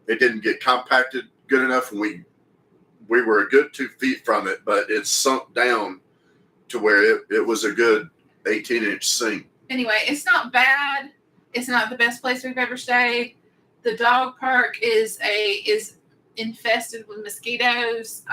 it didn't get compacted good enough, and we were a good 2 feet from it, but it sunk down to where it was a good 18-inch sink. Anyway, it's not bad. It's not the best place we've ever stayed. The dog park is infested with mosquitoes.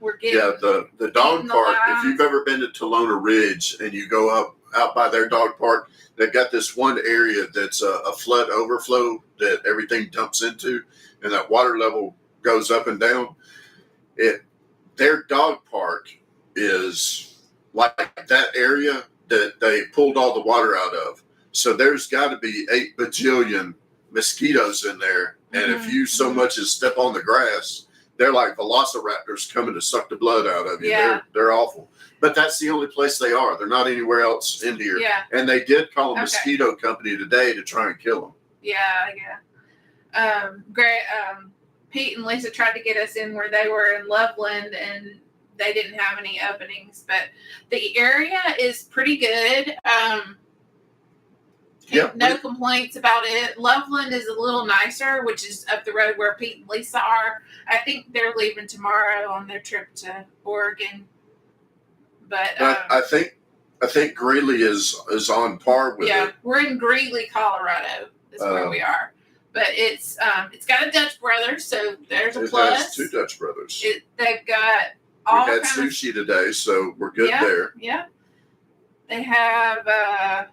We're getting the dog park. If you've ever been to Tolona Ridge and you go out by their dog park, they've got this one area that's a flood overflow that everything dumps into, and that water level goes up and down. Their dog park is like that area that they pulled all the water out of. So there's got to be 8 bajillion mosquitoes in there. And if you so much as step on the grass, they're like velociraptors coming to suck the blood out of you. Yeah. They're awful. But that's the only place they are. They're not anywhere else in here. Yeah. And they did call a mosquito company today to try and kill them. Yeah. Pete and Lisa tried to get us in where they were in Loveland, and they didn't have any openings. But the area is pretty good. No complaints about it. Loveland is a little nicer, which is up the road where Pete and Lisa are. I think they're leaving tomorrow on their trip to Oregon. But I think Greeley is on par with it. Yeah, we're in Greeley, Colorado. Is where we are. But it's got a Dutch Brothers, so there's a plus. It has 2 Dutch Brothers. They've got all we had sushi today, so we're good there. Yeah. They have.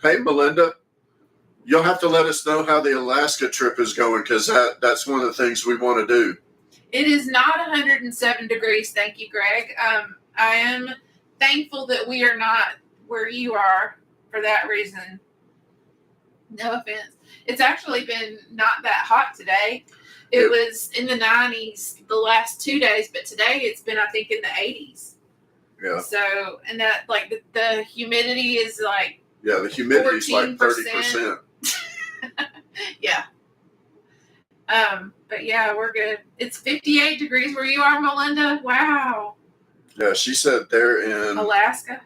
Hey, Melinda, you'll have to let us know how the Alaska trip is going, because that's one of the things we want to do. It is not 107 degrees. Thank you, Greg. I am thankful that we are not where you are for that reason. No offense. It's actually been not that hot today. It was in the 90s the last 2 days, but today it's been, I think, in the 80s. Yeah. So, and that, the humidity is the humidity is 30%. Yeah. But yeah, we're good. It's 58 degrees where you are, Melinda. Wow. Yeah, she said they're in Alaska.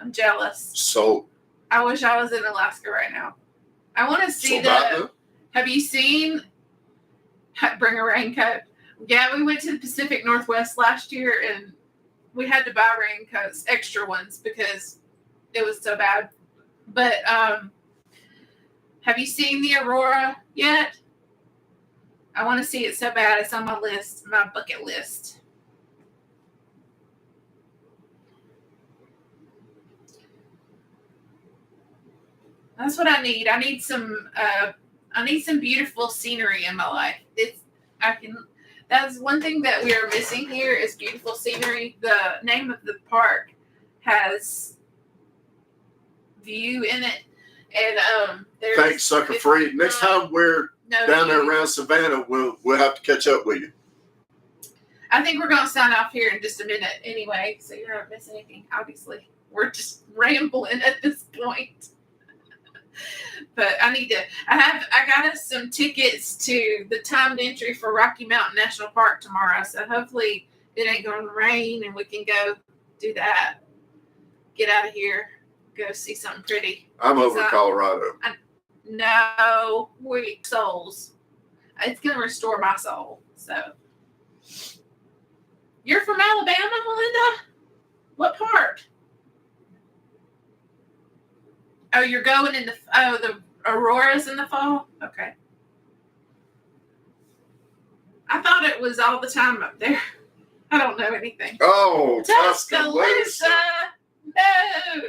I'm jealous. So I wish I was in Alaska right now. I want to see have you seen bring a raincoat? Yeah, we went to the Pacific Northwest last year and we had to buy raincoats, extra ones, because it was so bad. But have you seen the aurora yet? I want to see it so bad. It's on my list, my bucket list. That's what I need. I need some beautiful scenery in my life. That's one thing that we are missing here is beautiful scenery. The name of the park has view in it. And thanks, Sucker Free. Next time we're down there around Savannah, we'll have to catch up with you. I think we're going to sign off here in just a minute anyway, so you don't miss anything, obviously. We're just rambling at this point. But I got us some tickets to the timed entry for Rocky Mountain National Park tomorrow, so hopefully it ain't going to rain and we can go do that. Get out of here. Go see something pretty. I'm over Colorado. No, weak souls. It's going to restore my soul. So, you're from Alabama, Melinda? What part? Oh, you're going in the auroras in the fall? Okay. I thought it was all the time up there. I don't know anything. Oh, Tuscaloosa. No.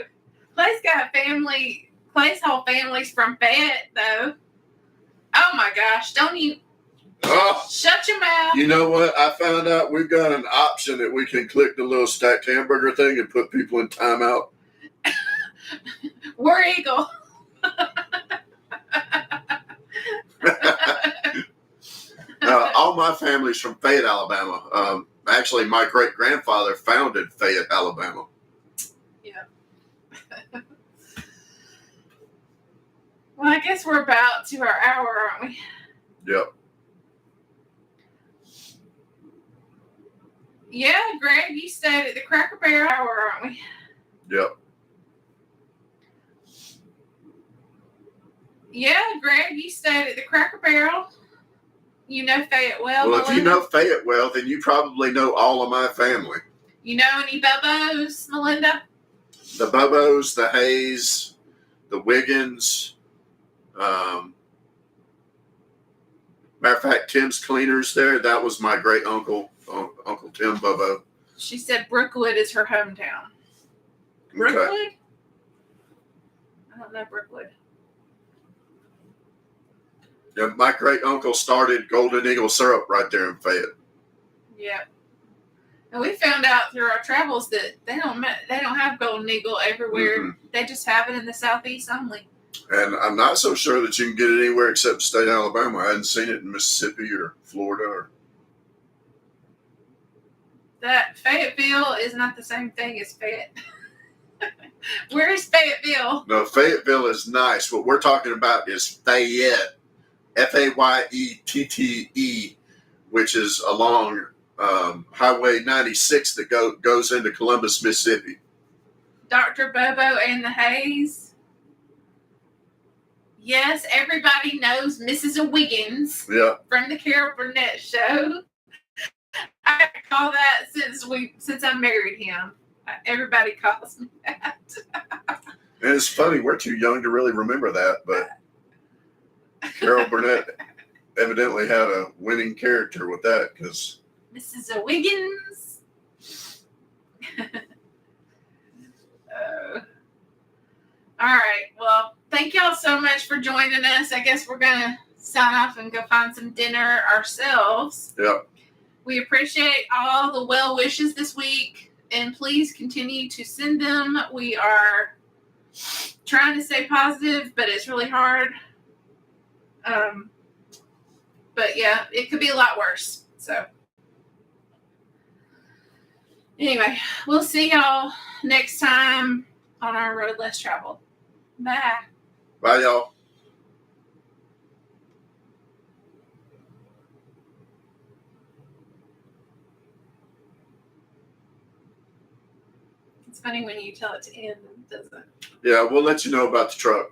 Clay's whole family's from Fayette, though. Oh my gosh! Don't you? Oh, shut your mouth. You know what? I found out we've got an option that we can click the little stacked hamburger thing and put people in timeout. War Eagle. All my family's from Fayette, Alabama. Actually, my great grandfather founded Fayette, Alabama. Yeah. Well, I guess we're about to our hour, aren't we? Yep. Yeah, Greg, you stayed at the Cracker Barrel hour, aren't we? Yep. Yeah, Greg, you stayed at the Cracker Barrel. You know Fayette well. Well, if Melinda? you know Fayette well, then you probably know all of my family. You know any Bubos, Melinda? The Bobos, the Hayes, the Wiggins. Matter of fact, Tim's Cleaners there, that was my great uncle, Uncle Tim Bobo. She said Brookwood is her hometown. Brookwood? Okay. I don't know Brookwood. Yeah, my great uncle started Golden Eagle syrup right there in Fayette. Yeah. And we found out through our travels that they don't have Golden Eagle everywhere. Mm-hmm. They just have it in the Southeast only. And I'm not so sure that you can get it anywhere except the state of Alabama. I hadn't seen it in Mississippi or Florida. That Fayetteville is not the same thing as Fayette. Where is Fayetteville? No, Fayetteville is nice. What we're talking about is Fayette. Fayettee, which is along Highway 96 that goes into Columbus, Mississippi. Dr. Bobo and the Hayes. Yes, everybody knows Mrs. Wiggins from the Carol Burnett show. I call that since I married him. Everybody calls me that. And it's funny, we're too young to really remember that, but Carol Burnett evidently had a winning character with that because Mrs. Wiggins. All right. Well, thank y'all so much for joining us. I guess we're going to sign off and go find some dinner ourselves. Yep. We appreciate all the well wishes this week, and please continue to send them. We are trying to stay positive, but it's really hard. But yeah, it could be a lot worse. So anyway, we'll see y'all next time on our Road Less Traveled. Bye. Bye, y'all. It's funny when you tell it to end, doesn't it? Yeah, we'll let you know about the truck.